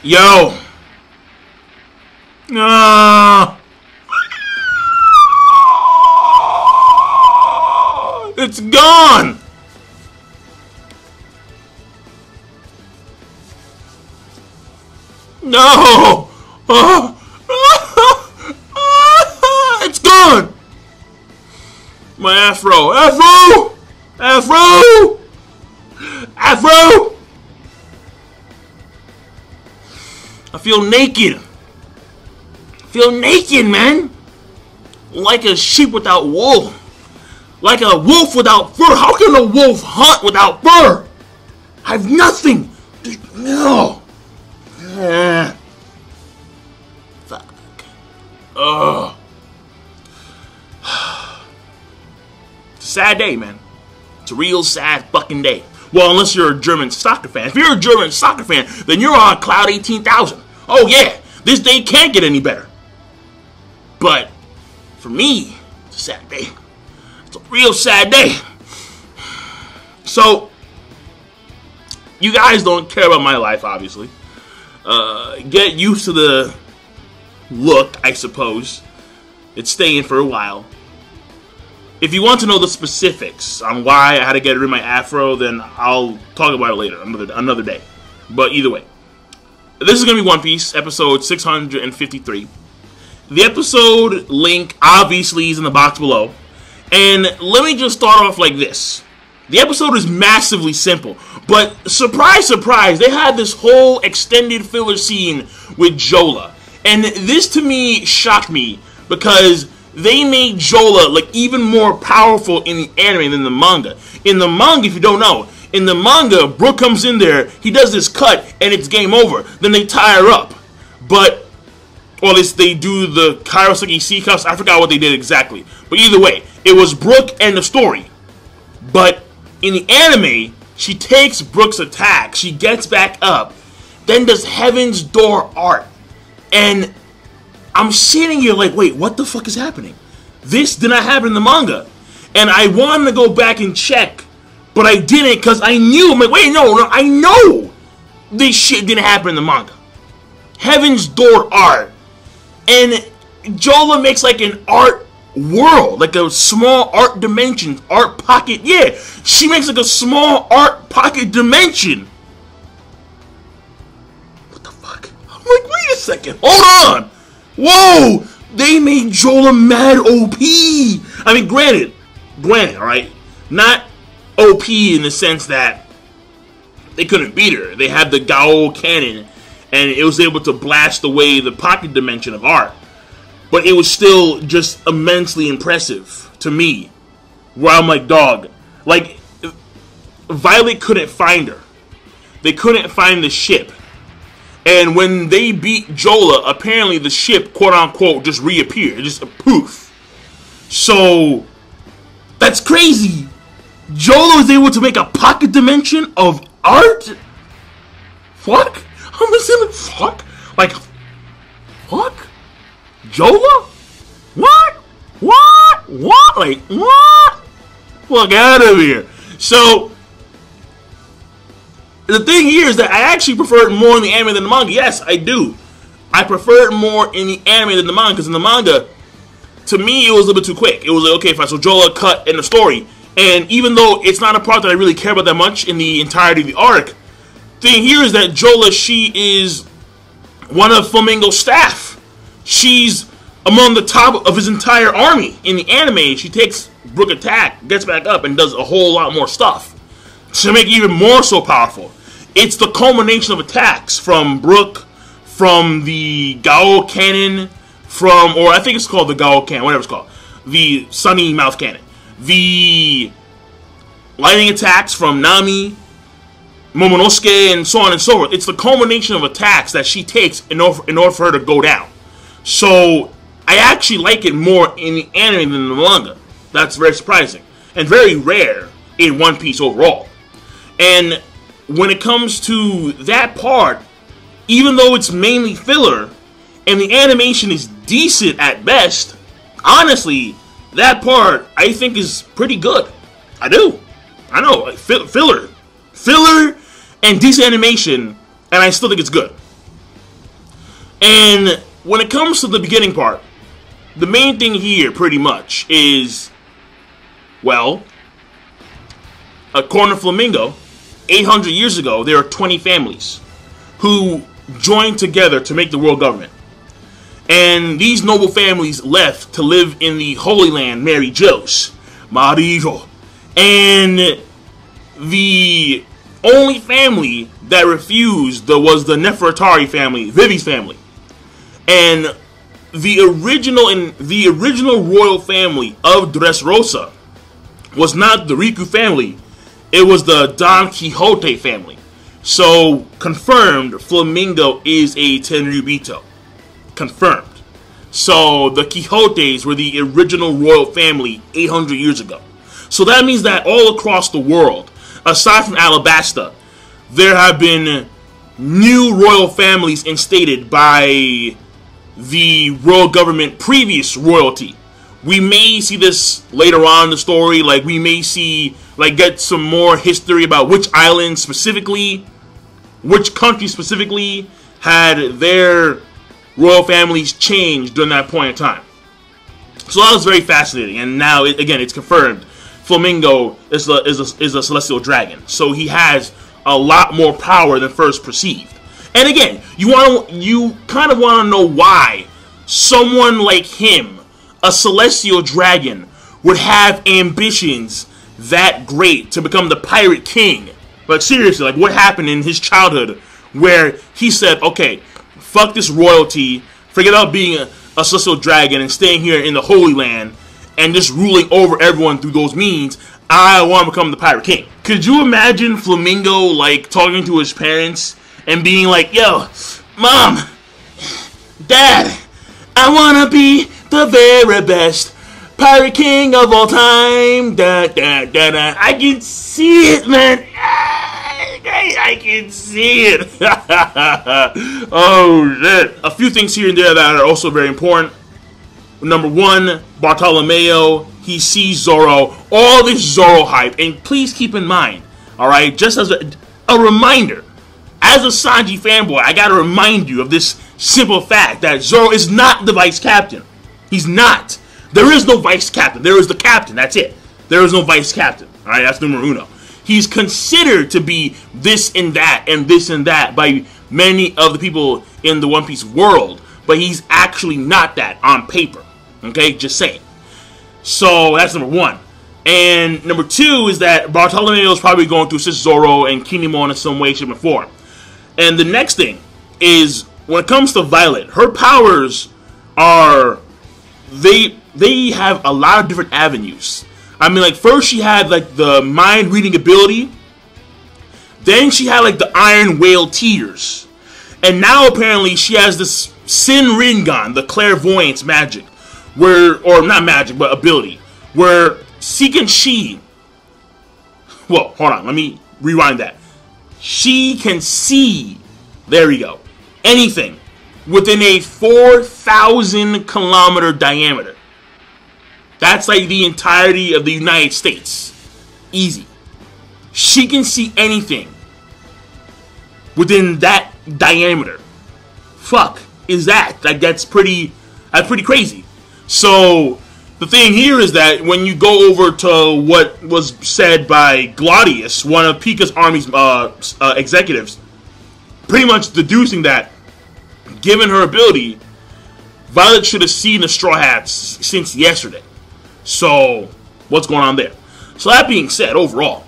Yo. It's gone. No. It's gone. My afro. Afro. Afro. Afro. I feel naked. I feel naked, man. Like a sheep without wool. Like a wolf without fur. How can a wolf hunt without fur? I have nothing. No. Fuck. Ugh. It's a sad day, man. It's a real sad fucking day. Well, unless you're a German soccer fan. If you're a German soccer fan, then you're on cloud 18,000. Oh yeah, this day can't get any better. But for me, it's a sad day. It's a real sad day. So, you guys don't care about my life, obviously. Get used to the look, I suppose. It's staying for a while. If you want to know the specifics on why I had to get rid of my afro, then I'll talk about it later, another day. But either way, this is going to be One Piece, episode 653. The episode link obviously is in the box below. And let me just start off like this. The episode is massively simple, but surprise, surprise, they had this whole extended filler scene with Jola. And this to me shocked me because they made Jola like even more powerful in the anime than the manga. In the manga, if you don't know, in the manga, Brook comes in there, he does this cut, and it's game over. Then they tie her up. But, or at least they do the Kairoseki sea cuffs. I forgot what they did exactly. But either way, it was Brook and the story. But in the anime, she takes Brook's attack, she gets back up, then does Heaven's Door art. And I'm sitting here like, wait, what the fuck is happening? This did not happen in the manga. And I wanted to go back and check, but I didn't because I knew. I'm like, wait, no, I know this shit didn't happen in the manga. Heaven's Door art. And Jola makes like an art world, like a small art dimension, art pocket. Yeah, she makes like a small art pocket dimension. What the fuck? I'm like, wait a second, hold on. Whoa, they made Jola mad OP. I mean, granted, alright? Not OP in the sense that they couldn't beat her. They had the Gao cannon, and it was able to blast away the pocket dimension of art. But it was still just immensely impressive to me. Where I'm like, dog, like, Violet couldn't find her. They couldn't find the ship. And when they beat Jola, apparently the ship, quote-unquote, just reappeared. Just a poof. So, that's crazy. Jola was able to make a pocket dimension of art? Fuck? I'm listening, fuck? Like, fuck? Jola? What? What? What? Like, what? Fuck out of here. So, the thing here is that I actually prefer it more in the anime than the manga. Yes, I do. I prefer it more in the anime than the manga, because in the manga, to me, it was a little bit too quick. It was like, okay, fine, so Jola cut in the story. And even though it's not a part that I really care about that much in the entirety of the arc, the thing here is that Jola, she is one of Flamingo's staff. She's among the top of his entire army. In the anime, she takes Brook attack, gets back up, and does a whole lot more stuff to make it even more so powerful. It's the culmination of attacks from Brook, from the Gao cannon, from, or I think it's called the Gao cannon, whatever it's called, the Sunny Mouth cannon, the lightning attacks from Nami, Momonosuke, and so on and so forth. It's the culmination of attacks that she takes in order for her to go down. So I actually like it more in the anime than the manga. That's very surprising and very rare in One Piece overall. And when it comes to that part, even though it's mainly filler and the animation is decent at best, honestly, that part I think is pretty good. I do. I know, filler and decent animation, and I still think it's good. And when it comes to the beginning part, the main thing here pretty much is, well, according to Flamingo, 800 years ago, there were 20 families who joined together to make the world government. And these noble families left to live in the Holy Land, Mary Jo's, Marijo. And the only family that refused was the Nefertari family, Vivi's family. And the original royal family of Dressrosa was not the Riku family, it was the Don Quixote family. So, confirmed, Flamingo is a Tenryubito. Confirmed. So, the Quixotes were the original royal family 800 years ago. So that means that all across the world, aside from Alabasta, there have been new royal families instated by the royal government previous royalty. We may see this later on in the story, like we may see, like get some more history about which island specifically, which country specifically had their royal families changed during that point in time. So that was very fascinating, and now, again, it's confirmed. Flamingo is a celestial dragon, so he has a lot more power than first perceived. And again, you kind of want to know why someone like him, a celestial dragon, would have ambitions that great to become the pirate king. But seriously, like what happened in his childhood where he said, okay, fuck this royalty, forget about being a celestial dragon and staying here in the Holy Land and just ruling over everyone through those means. I want to become the pirate king. Could you imagine Flamingo like talking to his parents and being like, yo, Mom, Dad, I want to be the very best pirate king of all time. Da, da, da, da. I can see it, man. I can see it. Oh, shit. A few things here and there that are also very important. Number one, Bartolomeo, he sees Zoro. All this Zoro hype. And please keep in mind, alright, just as a reminder, as a Sanji fanboy, I gotta remind you of this simple fact that Zoro is not the vice captain. He's not. There is no vice captain. There is the captain. That's it. There is no vice captain. Alright, that's numero uno. He's considered to be this and that and this and that by many of the people in the One Piece world, but he's actually not that on paper. Okay, just saying. So that's number one. And number two is that Bartolomeo is probably going to assist Zoro and Kinemon in some way, shape, or form. And the next thing is, when it comes to Violet, her powers are, they have a lot of different avenues. I mean, like, first she had, like, the mind-reading ability. Then she had, like, the Iron Whale Tears. And now, apparently, she has this Sin Ringan, the clairvoyance magic. Where, or not magic, but ability. Where she, well, hold on, let me rewind that. She can see, there we go, anything within a 4,000 kilometer diameter. That's like the entirety of the United States. Easy. She can see anything within that diameter. Fuck is that? Like that's pretty crazy. So the thing here is that when you go over to what was said by Gladius, one of Pika's army's executives, pretty much deducing that, given her ability, Violet should have seen the Straw Hats since yesterday. So, what's going on there? So that being said, overall,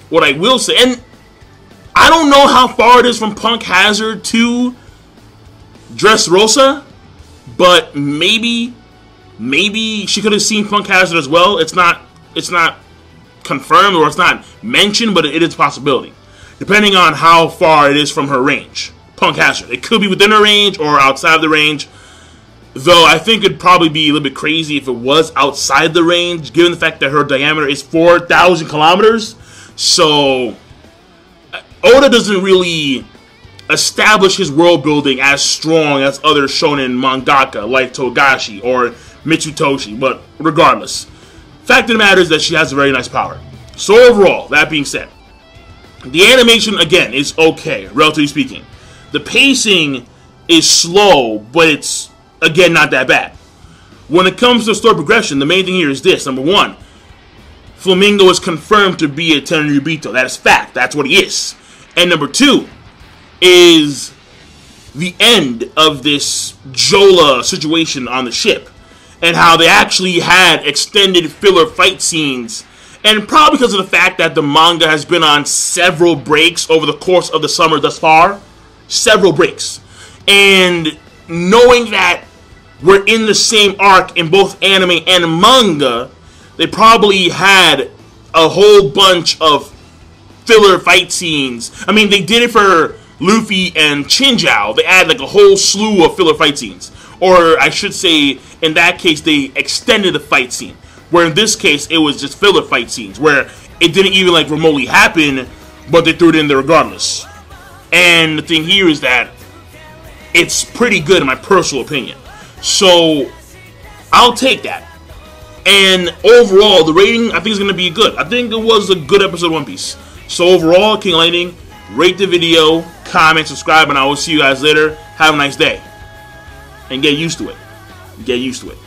what I will say, and I don't know how far it is from Punk Hazard to Dressrosa, but maybe she could have seen Punk Hazard as well. It's not confirmed or it's not mentioned, but it is a possibility, depending on how far it is from her range. Punk Hazard. It could be within her range or outside of the range. Though I think it'd probably be a little bit crazy if it was outside the range, given the fact that her diameter is 4,000 kilometers. So Oda doesn't really establish his world building as strong as other shonen mangaka like Togashi or Mitsutoshi. But regardless, fact of the matter is that she has a very nice power. So overall, that being said, the animation again is okay, relatively speaking. The pacing is slow, but it's, again, not that bad. When it comes to story progression, the main thing here is this. Number one, Flamingo is confirmed to be a Tenryubito. That is fact. That's what he is. And number two is the end of this Jola situation on the ship, and how they actually had extended filler fight scenes, and probably because of the fact that the manga has been on several breaks over the course of the summer thus far. Several breaks. And knowing that we're in the same arc in both anime and manga, they probably had a whole bunch of filler fight scenes. I mean, they did it for Luffy and Chinjao. They added like a whole slew of filler fight scenes. Or I should say, in that case, they extended the fight scene. Where in this case, it was just filler fight scenes, where it didn't even like remotely happen, but they threw it in there regardless. And the thing here is that it's pretty good in my personal opinion. So, I'll take that. And overall, the rating, I think, is going to be good. I think it was a good episode of One Piece. So overall, King Lightning, rate the video, comment, subscribe, and I will see you guys later. Have a nice day. And get used to it. Get used to it.